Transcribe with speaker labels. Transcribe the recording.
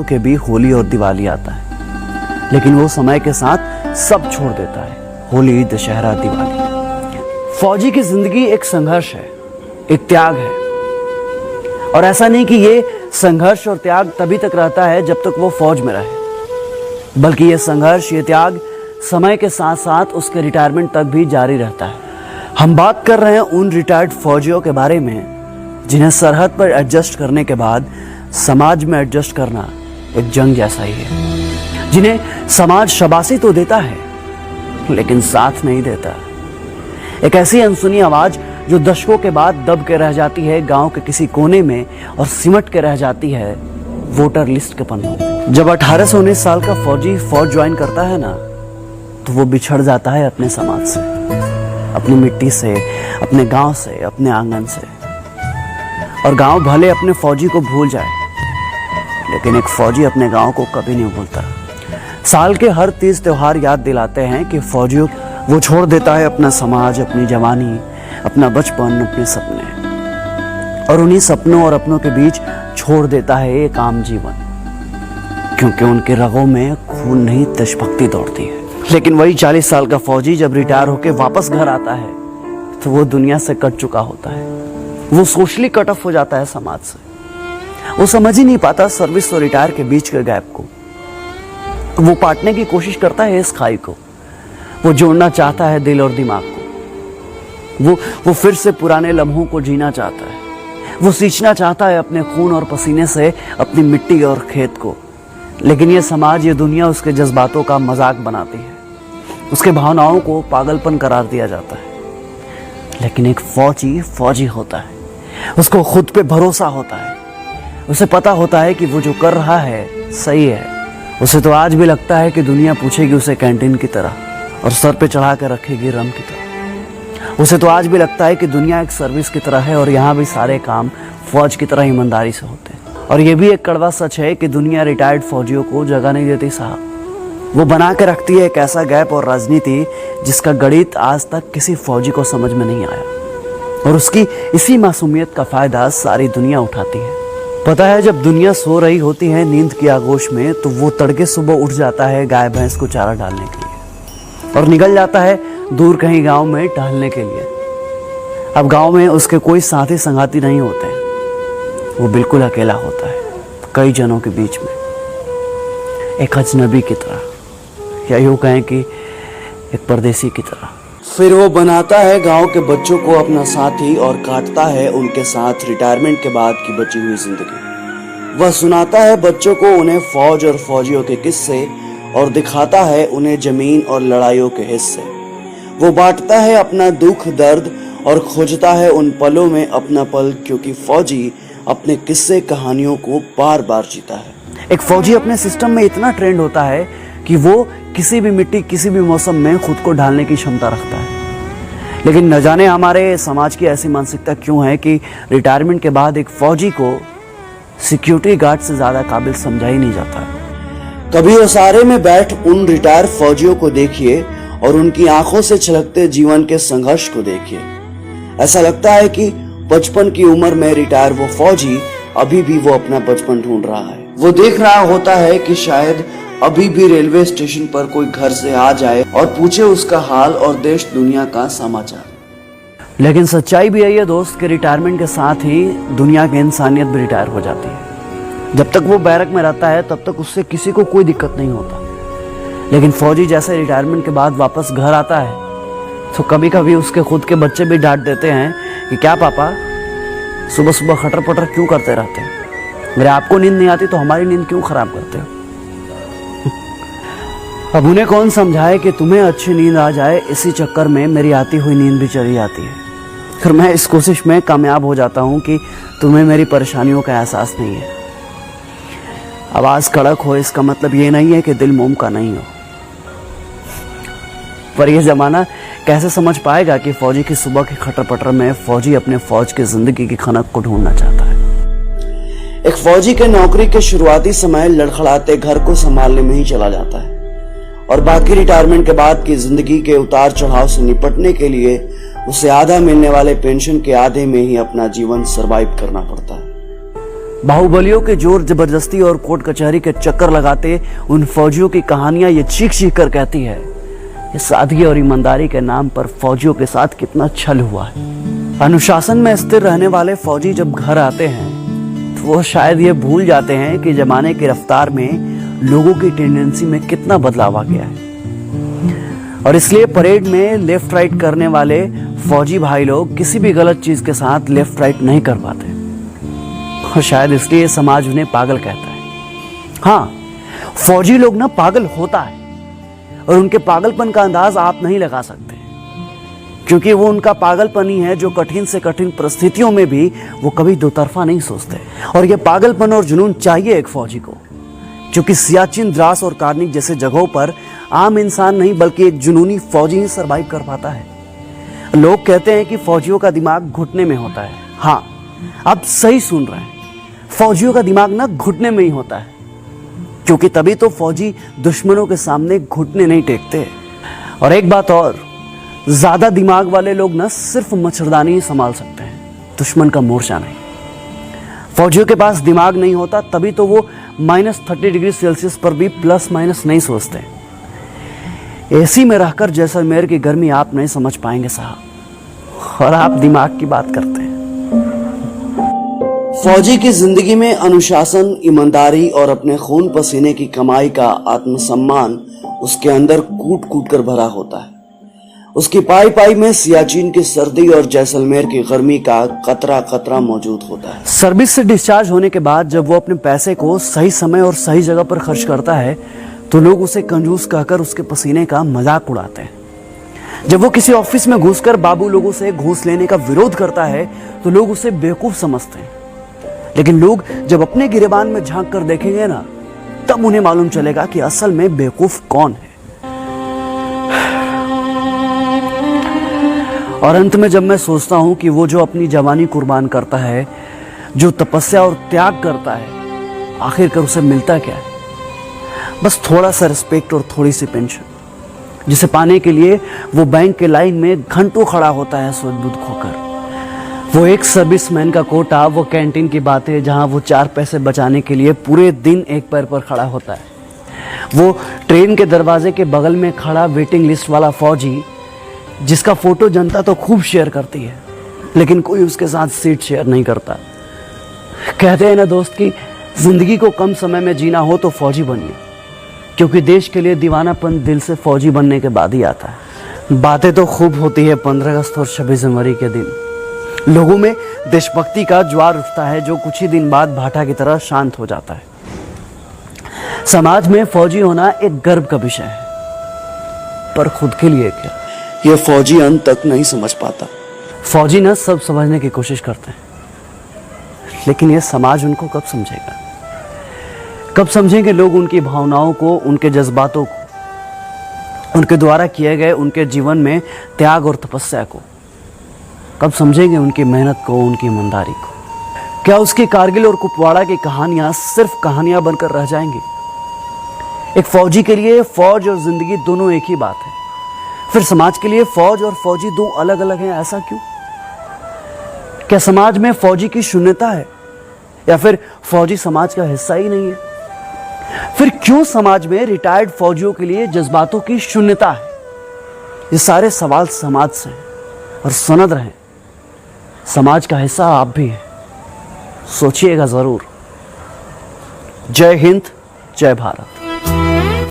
Speaker 1: के भी होली और दिवाली आता है, लेकिन वो समय के साथ सब छोड़ देता है। होली, दशहरा, दिवाली। फौजी की जिंदगी एक संघर्ष है, एक त्याग है। और ऐसा नहीं कि ये संघर्ष और त्याग तभी तक रहता है जब तक वो फौज में रहे, बल्कि ये संघर्ष, ये त्याग समय के साथ साथ उसके रिटायरमेंट तक भी जारी रहता है। हम बात कर रहे हैं उन रिटायर्ड फौजियों के बारे में जिन्हें सरहद पर एडजस्ट करने के बाद समाज में एडजस्ट करना एक जंग जैसा ही है, जिन्हें समाज शाबाशी तो देता है लेकिन साथ नहीं देता। एक ऐसी अनसुनी आवाज जो दशकों के बाद दब के रह जाती है गांव के किसी कोने में और सिमट के रह जाती है वोटर लिस्ट के पन्नों में। जब 18 से 19 साल का फौजी फौज ज्वाइन करता है ना, तो वो बिछड़ जाता है अपने समाज से, अपनी मिट्टी से, अपने गांव से, अपने आंगन से। और गांव भले अपने फौजी को भूल जाए, लेकिन एक फौजी अपने गांव को कभी नहीं भूलता। साल के हर 30 त्योहार याद दिलाते हैं कि फौजियों वो छोड़ देता है अपना समाज, अपनी जवानी, अपना बचपन, अपने सपने, और उन्हीं सपनों और अपनों के बीच छोड़ देता है एक आम जीवन, क्योंकि उनके रगों में खून नहीं देशभक्ति दौड़ती है। लेकिन वही 40 साल का फौजी जब रिटायर होकर वापस घर आता है तो वो दुनिया से कट चुका होता है। वो सोशली कट ऑफ हो जाता है समाज से। वो समझ ही नहीं पाता सर्विस और रिटायर के बीच के गैप को। वो पाटने की कोशिश करता है इस खाई को। वो जोड़ना चाहता है दिल और दिमाग को। वो फिर से पुराने लम्हों को जीना चाहता है। वो सींचना चाहता है अपने खून और पसीने से अपनी मिट्टी और खेत को। लेकिन ये समाज, ये दुनिया उसके जज्बातों का मजाक बनाती है। उसके भावनाओं को पागलपन करार दिया जाता है। लेकिन एक फौजी फौजी होता है। उसको खुद पे भरोसा होता है। उसे पता होता है कि वो जो कर रहा है सही है। उसे तो आज भी लगता है कि दुनिया पूछेगी उसे कैंटीन की तरह और सर पे चढ़ा कर रखेगी रम की तरह। उसे तो आज भी लगता है कि दुनिया एक सर्विस की तरह है और यहाँ भी सारे काम फौज की तरह ईमानदारी से होते हैं। और ये भी एक कड़वा सच है कि दुनिया रिटायर्ड फौजियों को जगह नहीं देती साहब। वो बना के रखती है एक ऐसा गैप और राजनीति जिसका गणित आज तक किसी फौजी को समझ में नहीं आया, और उसकी इसी मासूमियत का फायदा सारी दुनिया उठाती है। पता है, जब दुनिया सो रही होती है नींद की आगोश में, तो वो तड़के सुबह उठ जाता है गाय भैंस को चारा डालने के लिए और निकल जाता है दूर कहीं गांव में टहलने के लिए। अब गांव में उसके कोई साथी संगाती नहीं होते। वो बिल्कुल अकेला होता है कई जनों के बीच में, एक अजनबी की तरह, या यूं कहें कि एक परदेसी की तरह। फिर वो बनाता है गांव के बच्चों को अपना साथी और काटता है उनके साथ रिटायरमेंट के बाद की बची हुई जिंदगी। वह सुनाता है बच्चों को उन्हें फौज और फौजियों के किस्से और दिखाता है उन्हें जमीन और लड़ाइयों के हिस्से। वो बांटता है अपना दुख दर्द और खोजता है उन पलों में अपना पल, क्योंकि फौजी अपने किस्से कहानियों को बार बार जीता है। एक फौजी अपने सिस्टम में इतना ट्रेंड होता है कि वो किसी भी मिट्टी, किसी भी मौसम में खुद को ढालने की क्षमता रखता है। लेकिन न जाने हमारे समाज की ऐसी मानसिकता क्यों है कि रिटायरमेंट के बाद एक फौजी को सिक्योरिटी गार्ड से ज्यादा काबिल समझा ही नहीं जाता। कभी ओसारे में बैठ उन रिटायर फौजियों को देखिए और उनकी आंखों से छलकते जीवन के संघर्ष को देखिए। ऐसा लगता है कि बचपन की उम्र में रिटायर वो फौजी अभी भी वो अपना बचपन ढूंढ रहा है। वो देख रहा होता है कि शायद अभी भी रेलवे स्टेशन पर कोई घर से आ जाए और पूछे उसका हाल और देश दुनिया का समाचार। लेकिन सच्चाई भी है दोस्त कि रिटायरमेंट के साथ ही दुनिया की इंसानियत भी रिटायर हो जाती है। जब तक वो बैरक में रहता है तब तक उससे किसी को कोई दिक्कत नहीं होता। लेकिन फौजी जैसे रिटायरमेंट के बाद वापस घर आता है तो कभी कभी उसके खुद के बच्चे भी डांट देते हैं कि क्या पापा सुबह सुबह खटर पटर क्यों करते रहते हैं? अगर आपको नींद नहीं आती तो हमारी नींद क्यों खराब करते हो? अब उन्हें कौन समझाए कि तुम्हें अच्छी नींद आ जाए, इसी चक्कर में मेरी आती हुई नींद भी चली जाती है। फिर मैं इस कोशिश में कामयाब हो जाता हूं कि तुम्हें मेरी परेशानियों का एहसास नहीं है। आवाज कड़क हो इसका मतलब ये नहीं है कि दिल मोम का नहीं हो। पर यह जमाना कैसे समझ पाएगा कि फौजी की सुबह के खटर पटर में फौजी अपने फौज की जिंदगी की खनक को ढूंढना चाहता है। एक फौजी के नौकरी के शुरुआती समय लड़खड़ाते घर को संभालने में ही चला जाता है और बाकी रिटायरमेंट के बाद की जिंदगी के उतार चढ़ाव से निपटने के लिए उसे आधा मिलने वाले पेंशन के आधे में ही अपना जीवन सरवाइव करना पड़ता है। बाहुबलियों के जोर जबरदस्ती और कोर्ट कचहरी के चक्कर लगाते उन फौजियों की कहानियां ये चीख चीख कर कहती है कि सादगी और ईमानदारी के नाम पर फौजियों के साथ कितना छल हुआ है। अनुशासन में स्थिर रहने वाले फौजी जब घर आते हैं तो वो शायद ये भूल जाते हैं कि जमाने की रफ्तार में लोगों की टेंडेंसी में कितना बदलाव आ गया है, और इसलिए परेड में लेफ्ट राइट करने वाले फौजी भाई लोग किसी भी गलत चीज के साथ लेफ्ट राइट नहीं कर पाते, और शायद इसलिए समाज उन्हें पागल कहता है। हाँ, फौजी लोग ना पागल होता है, और उनके पागलपन का अंदाज आप नहीं लगा सकते, क्योंकि वो उनका पागलपन ही है जो कठिन से कठिन परिस्थितियों में भी वो कभी दो तरफा नहीं सोचते। और ये पागलपन और जुनून चाहिए एक फौजी को, क्योंकि सियाचिन, द्रास और कार्निक जैसे जगहों पर आम इंसान नहीं बल्कि एक जुनूनी फौजी ही सरवाइव कर पाता है। लोग कहते हैं कि फौजियों का दिमाग घुटने में होता है। हाँ, आप सही सुन रहे हैं, फौजियों का दिमाग ना घुटने में ही होता है, क्योंकि तभी तो फौजी दुश्मनों के सामने घुटने नहीं टेकते। और एक बात और, ज्यादा दिमाग वाले लोग ना सिर्फ मच्छरदानी ही संभाल सकते हैं, दुश्मन का मोर्चा नहीं। फौजियों के पास दिमाग नहीं होता, तभी तो वो -30 डिग्री सेल्सियस पर भी प्लस माइनस नहीं सोचते। एसी में रहकर जैसलमेर की गर्मी आप नहीं समझ पाएंगे साहब, और आप दिमाग की बात करते हैं। फौजी की जिंदगी में अनुशासन, ईमानदारी और अपने खून पसीने की कमाई का आत्मसम्मान उसके अंदर कूट कूट कर भरा होता है। उसकी पाई पाई में सियाचिन की सर्दी और जैसलमेर की गर्मी का कतरा कतरा मौजूद होता है। सर्विस से डिस्चार्ज होने के बाद जब वो अपने पैसे को सही समय और सही जगह पर खर्च करता है तो लोग उसे कंजूस कहकर उसके पसीने का मजाक उड़ाते हैं। जब वो किसी ऑफिस में घुसकर बाबू लोगों से घूस लेने का विरोध करता है तो लोग उसे बेवकूफ समझते हैं, लेकिन लोग जब अपने गिरेबान में झांक कर देखेंगे ना, तब उन्हें मालूम चलेगा कि असल में बेवकूफ कौन है। और अंत में जब मैं सोचता हूं कि वो जो अपनी जवानी कुर्बान करता है, जो तपस्या और त्याग करता है, आखिरकार उसे मिलता क्या है? बस थोड़ा सा रिस्पेक्ट और थोड़ी सी पेंशन, जिसे पाने के लिए वो बैंक के लाइन में घंटों खड़ा होता है सोच बुद्ध खोकर। वो एक सर्विसमैन का कोटा, वो कैंटीन की बातें जहां वो 4 पैसे बचाने के लिए पूरे दिन एक पैर पर खड़ा होता है। वो ट्रेन के दरवाजे के बगल में खड़ा वेटिंग लिस्ट वाला फौजी, जिसका फोटो जनता तो खूब शेयर करती है, लेकिन कोई उसके साथ सीट शेयर नहीं करता। कहते हैं ना दोस्त कि जिंदगी को कम समय में जीना हो तो फौजी बनिए, क्योंकि देश के लिए दीवानापन दिल से फौजी बनने के बाद ही आता है। बातें तो खूब होती है 15 अगस्त और 26 जनवरी के दिन। लोगों में देशभक्ति का ज्वार उठता है जो कुछ ही दिन बाद भाटा की तरह शांत हो जाता है। समाज में फौजी होना एक गर्व का विषय है, पर खुद के लिए क्या, ये फौजी अंत तक नहीं समझ पाता। फौजी ना सब समझने की कोशिश करते हैं, लेकिन ये समाज उनको कब समझेगा? कब समझेंगे लोग उनकी भावनाओं को, उनके जज्बातों को, उनके द्वारा किए गए उनके जीवन में त्याग और तपस्या को? कब समझेंगे उनकी मेहनत को, उनकी ईमानदारी को? क्या उसकी कारगिल और कुपवाड़ा की कहानियां सिर्फ कहानियां बनकर रह जाएंगी? एक फौजी के लिए फौज और जिंदगी दोनों एक ही बात है। फिर समाज के लिए फौज और फौजी दो अलग अलग हैं, ऐसा क्यों? क्या समाज में फौजी की शून्यता है, या फिर फौजी समाज का हिस्सा ही नहीं है? फिर क्यों समाज में रिटायर्ड फौजियों के लिए जज्बातों की शून्यता है? ये सारे सवाल समाज से हैं, और सनद रहें, समाज का हिस्सा आप भी हैं। सोचिएगा जरूर। जय हिंद, जय भारत।